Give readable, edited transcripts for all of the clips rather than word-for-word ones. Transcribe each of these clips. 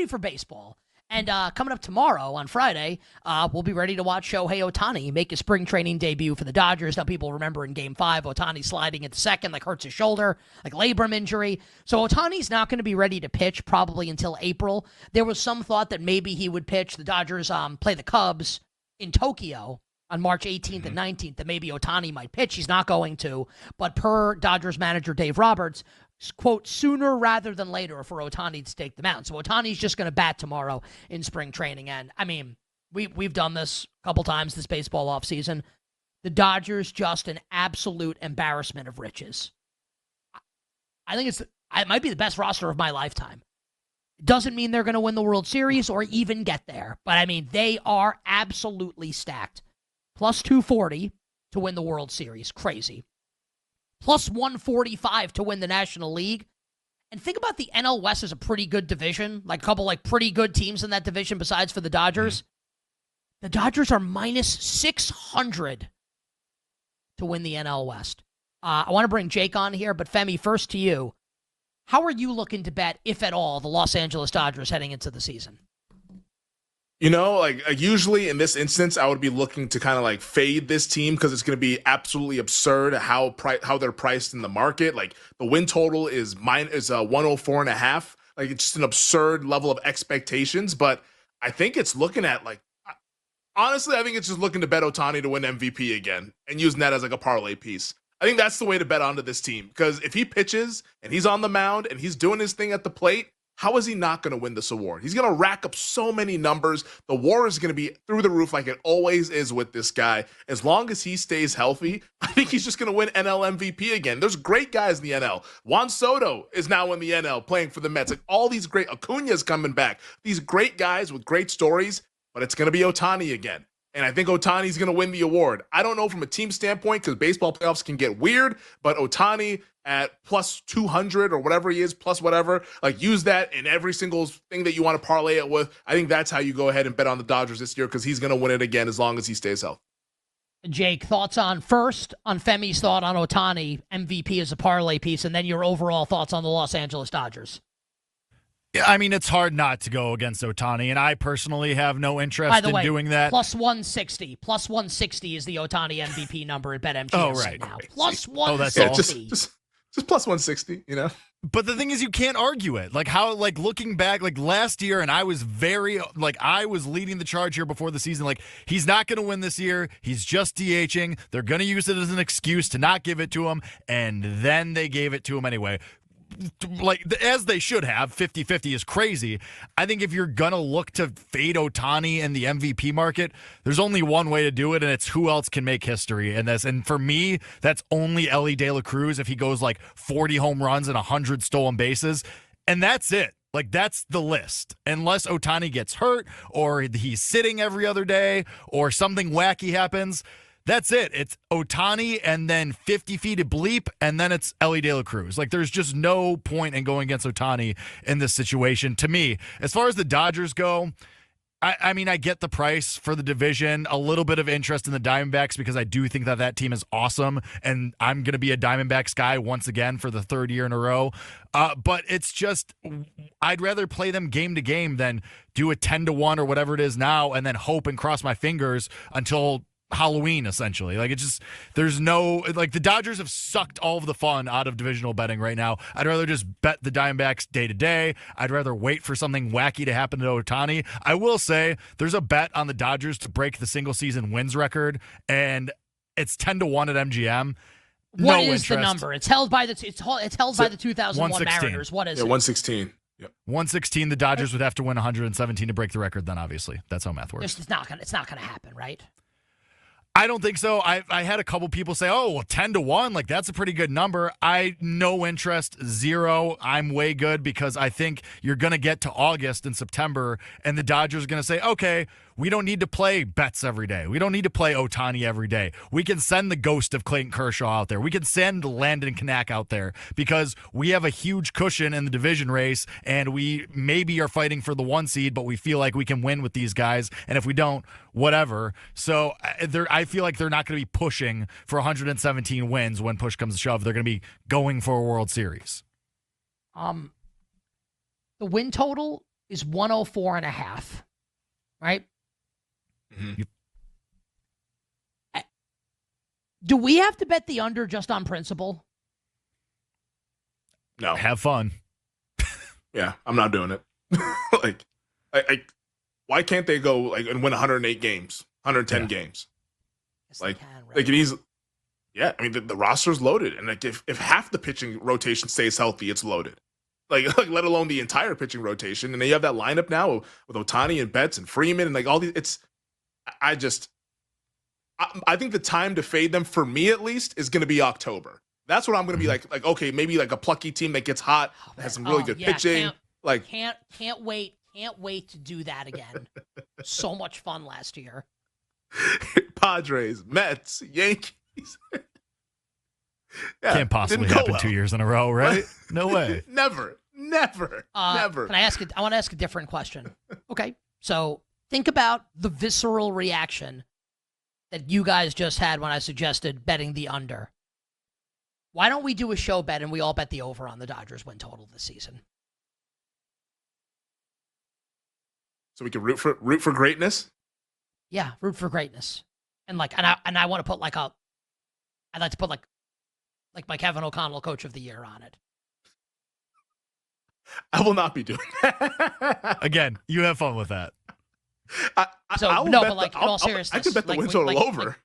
opportunity for baseball. And coming up tomorrow on Friday, we'll be ready to watch Shohei Ohtani make his spring training debut for the Dodgers. Now, people remember in Game 5, Ohtani sliding into second, like hurts his shoulder, like labrum injury. So Ohtani's not going to be ready to pitch probably until April. There was some thought that maybe he would pitch. The Dodgers play the Cubs in Tokyo on March 18th and 19th, that maybe Ohtani might pitch. He's not going to. But per Dodgers manager Dave Roberts, quote, sooner rather than later for Ohtani to take the mound. So Ohtani's just going to bat tomorrow in spring training. And, I mean, we've done this a couple times this baseball offseason. The Dodgers, just an absolute embarrassment of riches. I think it might be the best roster of my lifetime. It doesn't mean they're going to win the World Series or even get there. But, I mean, they are absolutely stacked. Plus 240 to win the World Series. Crazy. Plus 145 to win the National League. And think about the NL West as a pretty good division. Like a couple pretty good teams in that division besides for the Dodgers. The Dodgers are minus 600 to win the NL West. I want to bring Jake on here, but Femi, first to you. How are you looking to bet, if at all, the Los Angeles Dodgers heading into the season? You know, like usually in this instance, I would be looking to kind of like fade this team because it's going to be absolutely absurd how they're priced in the market. Like the win total is 104.5. Like it's just an absurd level of expectations. But I think it's looking at like, honestly, I think it's just looking to bet Ohtani to win MVP again and using that as like a parlay piece. I think that's the way to bet onto this team because if he pitches and he's on the mound and he's doing his thing at the plate, how is he not going to win this award? He's going to rack up so many numbers. The WAR is going to be through the roof like it always is with this guy. As long as he stays healthy, I think he's just going to win NL MVP again. There's great guys in the NL. Juan Soto is now in the NL playing for the Mets. Like all these great, Acuna's coming back. These great guys with great stories, but it's going to be Ohtani again. And I think Ohtani's going to win the award. I don't know from a team standpoint because baseball playoffs can get weird, but Ohtani at plus 200 or whatever he is, plus whatever, like use that in every single thing that you want to parlay it with. I think that's how you go ahead and bet on the Dodgers this year because he's going to win it again as long as he stays healthy. Jake, thoughts on Femi's thought on Ohtani, MVP as a parlay piece, and then your overall thoughts on the Los Angeles Dodgers. Yeah, I mean, it's hard not to go against Ohtani, and I personally have no interest in doing that. Plus 160. Plus 160 is the Ohtani MVP number at BetMGM. Oh, right. Now. Plus 160. Oh, that's all. Just plus 160, you know? But the thing is, you can't argue it. Like how, like looking back, like last year, and I was leading the charge here before the season. Like he's not going to win this year. He's just DHing. They're going to use it as an excuse to not give it to him, and then they gave it to him anyway. Like as they should have. 50-50 is crazy. I think if you're gonna look to fade Ohtani in the MVP market, there's only one way to do it, and it's who else can make history in this. And for me, that's only Elly De La Cruz if he goes like 40 home runs and 100 stolen bases, and that's it. Like, that's the list. Unless Ohtani gets hurt or he's sitting every other day or something wacky happens, that's it. It's Ohtani and then 50 feet of bleep, and then it's Elly De La Cruz. Like, there's just no point in going against Ohtani in this situation to me. As far as the Dodgers go, I mean, I get the price for the division, a little bit of interest in the Diamondbacks because I do think that team is awesome, and I'm going to be a Diamondbacks guy once again for the third year in a row. But it's just, I'd rather play them game to game than do a 10-1 or whatever it is now and then hope and cross my fingers until Halloween, essentially. Like, it's just, there's no, like, the Dodgers have sucked all of the fun out of divisional betting right now. I'd rather just bet the Diamondbacks day to day. I'd rather wait for something wacky to happen to Ohtani. I will say there's a bet on the Dodgers to break the single season wins record, and it's 10-1 at MGM. What is the number? It's held by the 2001 Mariners. What is it? 116. Yep. 116. The Dodgers would have to win 117 to break the record. Then obviously that's how math works. It's not gonna happen, right? I don't think so. I had a couple people say, oh, well, 10-1, like that's a pretty good number. No interest, zero. I'm way good because I think you're going to get to August and September, and the Dodgers are going to say, okay, we don't need to play Betts every day. We don't need to play Ohtani every day. We can send the ghost of Clayton Kershaw out there. We can send Landon Knack out there because we have a huge cushion in the division race, and we maybe are fighting for the 1 seed, but we feel like we can win with these guys, and if we don't, whatever. So I feel like they're not going to be pushing for 117 wins when push comes to shove. They're going to be going for a World Series. The win total is 104.5. Right? Mm-hmm. Do we have to bet the under just on principle? No. Have fun. Yeah, I'm not doing it. Like, why can't they go like and win 108 games, 110 games? Yes, Like, they can, right? they can easily. Yeah, I mean the roster's loaded, and like if half the pitching rotation stays healthy, it's loaded. Like let alone the entire pitching rotation, and then you have that lineup now with Ohtani and Betts and Freeman and like all these. It's I think the time to fade them for me at least is going to be October. That's what I'm going to be like okay, maybe like a plucky team that gets hot, that has some really good pitching. Can't wait to do that again. So much fun last year. Padres, Mets, Yankees. Can't possibly happen 2 years in a row, right? No way. Never. Never. I want to ask a different question. Okay, so think about the visceral reaction that you guys just had when I suggested betting the under. Why don't we do a show bet and we all bet the over on the Dodgers win total this season? So we can root for greatness. Yeah, root for greatness, and I want to put I'd like to put like my Kevin O'Connell Coach of the Year on it. I will not be doing that. Again, you have fun with that. In all seriousness, I could bet the win total over.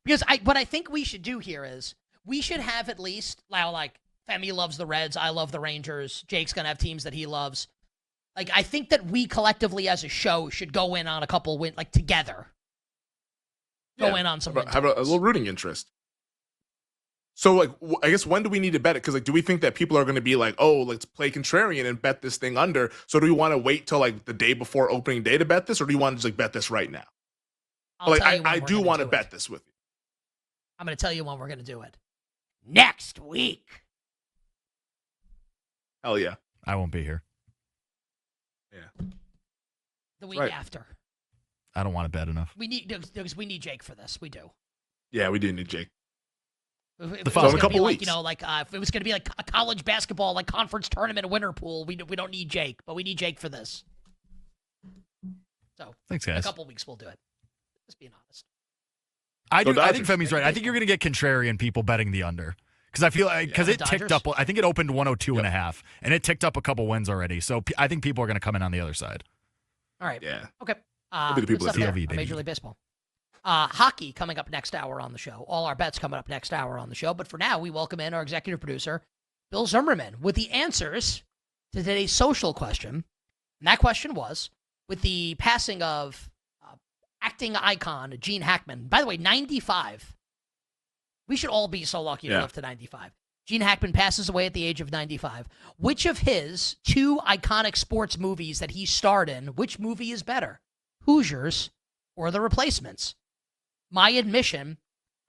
Because what I think we should do here is we should have at least like Femi loves the Reds, I love the Rangers, Jake's gonna have teams that he loves. Like I think that we collectively as a show should go in on a couple win together. Go in on some win have a little rooting interest. So, I guess when do we need to bet it? Because, do we think that people are going to be like, oh, let's play contrarian and bet this thing under? So, do we want to wait till, the day before opening day to bet this? Or do you want to just, bet this right now? I do want to bet this with you. I'm going to tell you when we're going to do it. Next week. Hell yeah. I won't be here. Yeah. The week after. I don't want to bet enough. We need Jake for this. We do. Yeah, we do need Jake. If it was going to be if it was going to be like a college basketball conference tournament winner pool, we don't need Jake, but we need Jake for this. So thanks, guys. In a couple weeks we'll do it. Just being honest. I think Femi's right. I think you're going to get contrarian people betting the under because I feel because it ticked up. I think it opened 102.5 and it ticked up a couple wins already. So I think people are going to come in on the other side. All right. Yeah. Okay. Be the people that Major League Baseball. Hockey coming up next hour on the show. All our bets coming up next hour on the show. But for now, we welcome in our executive producer, Bill Zimmerman, with the answers to today's social question. And that question was, with the passing of acting icon Gene Hackman, by the way, 95. We should all be so lucky to live to 95. Gene Hackman passes away at the age of 95. Which of his two iconic sports movies that he starred in, which movie is better? Hoosiers or The Replacements? My admission,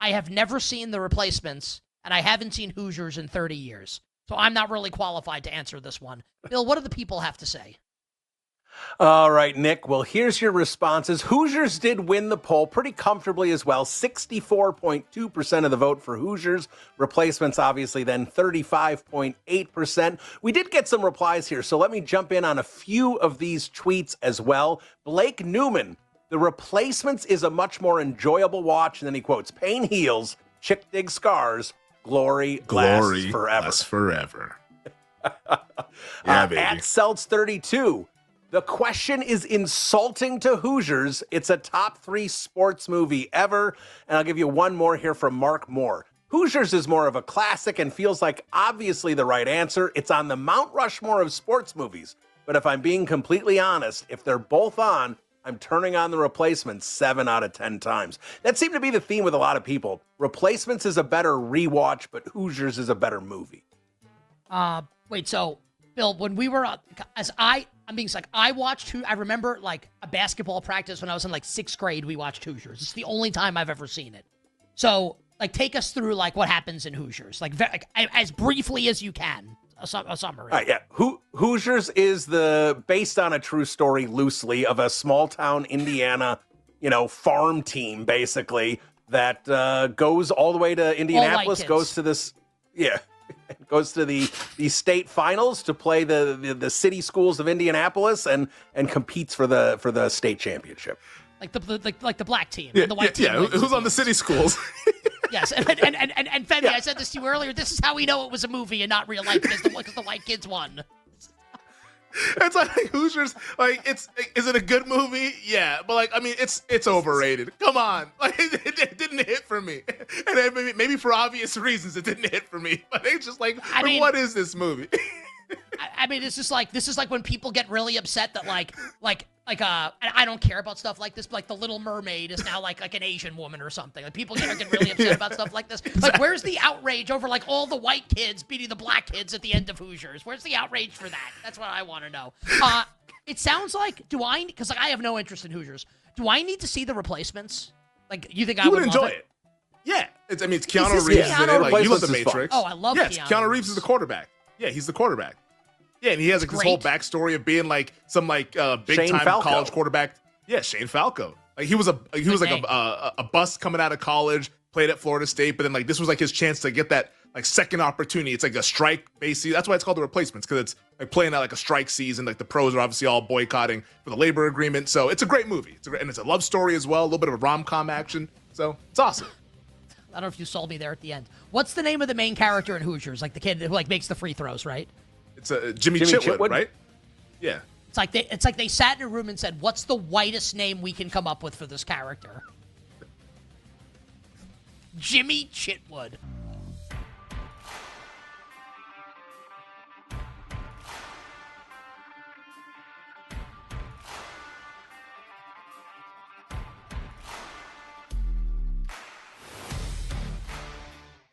I have never seen The Replacements, and I haven't seen Hoosiers in 30 years. So I'm not really qualified to answer this one. Bill, what do the people have to say? All right, Nick. Well, here's your responses. Hoosiers did win the poll pretty comfortably as well. 64.2% of the vote for Hoosiers. Replacements, obviously, then 35.8%. We did get some replies here, so let me jump in on a few of these tweets as well. Blake Newman, The Replacements is a much more enjoyable watch. And then he quotes, pain heals, chick dig scars, glory lasts forever. Lasts forever. Yeah, baby. At Seltz32, the question is insulting to Hoosiers. It's a top 3 sports movie ever. And I'll give you one more here from Mark Moore. Hoosiers is more of a classic and feels like obviously the right answer. It's on the Mount Rushmore of sports movies. But if I'm being completely honest, if they're both on, I'm turning on The Replacements 7 out of 10 times. That seemed to be the theme with a lot of people. Replacements is a better rewatch, but Hoosiers is a better movie. Wait, so Bill, when we were I'm being like, I remember a basketball practice when I was in 6th grade, we watched Hoosiers. It's the only time I've ever seen it. So take us through what happens in Hoosiers, as briefly as you can, a summary. Yeah. Hoosiers is based on a true story loosely of a small town Indiana, farm team basically that goes all the way to Indianapolis, goes to this. Yeah. goes to the state finals to play the city schools of Indianapolis and competes for the state championship. Like the black team. And the white team. Who's on the city schools? Yes, and Femi, I said this to you earlier. This is how we know it was a movie and not real life because the white kids won. It's like Hoosiers. Like, is it a good movie? Yeah, but like, I mean, it's overrated. Come on, like it didn't hit for me, and maybe for obvious reasons it didn't hit for me. But it's just like, what is this movie? I mean, this is like when people get really upset that I don't care about stuff like this, but like the Little Mermaid is now like an Asian woman or something. Like people get really upset about stuff like this. Like, where's the outrage over like all the white kids beating the black kids at the end of Hoosiers? Where's the outrage for that? That's what I want to know. It sounds like because like I have no interest in Hoosiers. Do I need to see the Replacements? Like, you think I would enjoy love it? Yeah, it's Keanu Reeves in it. Like, you love The Matrix. Oh, I love Keanu Reeves is the quarterback. Yeah, he's the quarterback. Yeah, and he has like this whole backstory of being like some big time college quarterback. Yeah, Shane Falco. Like he was a bust coming out of college, played at Florida State, but then like this was like his chance to get that like second opportunity. It's like a strike basically. That's why it's called The Replacements, because it's like playing out like a strike season. Like the pros are obviously all boycotting for the labor agreement. So it's a great movie. And it's a love story as well, a little bit of a rom-com action. So it's awesome. I don't know if you sold me there at the end. What's the name of the main character in Hoosiers? Like the kid who like makes the free throws, right? It's Jimmy Chitwood, right? Yeah. It's like they sat in a room and said, "What's the whitest name we can come up with for this character?" Jimmy Chitwood.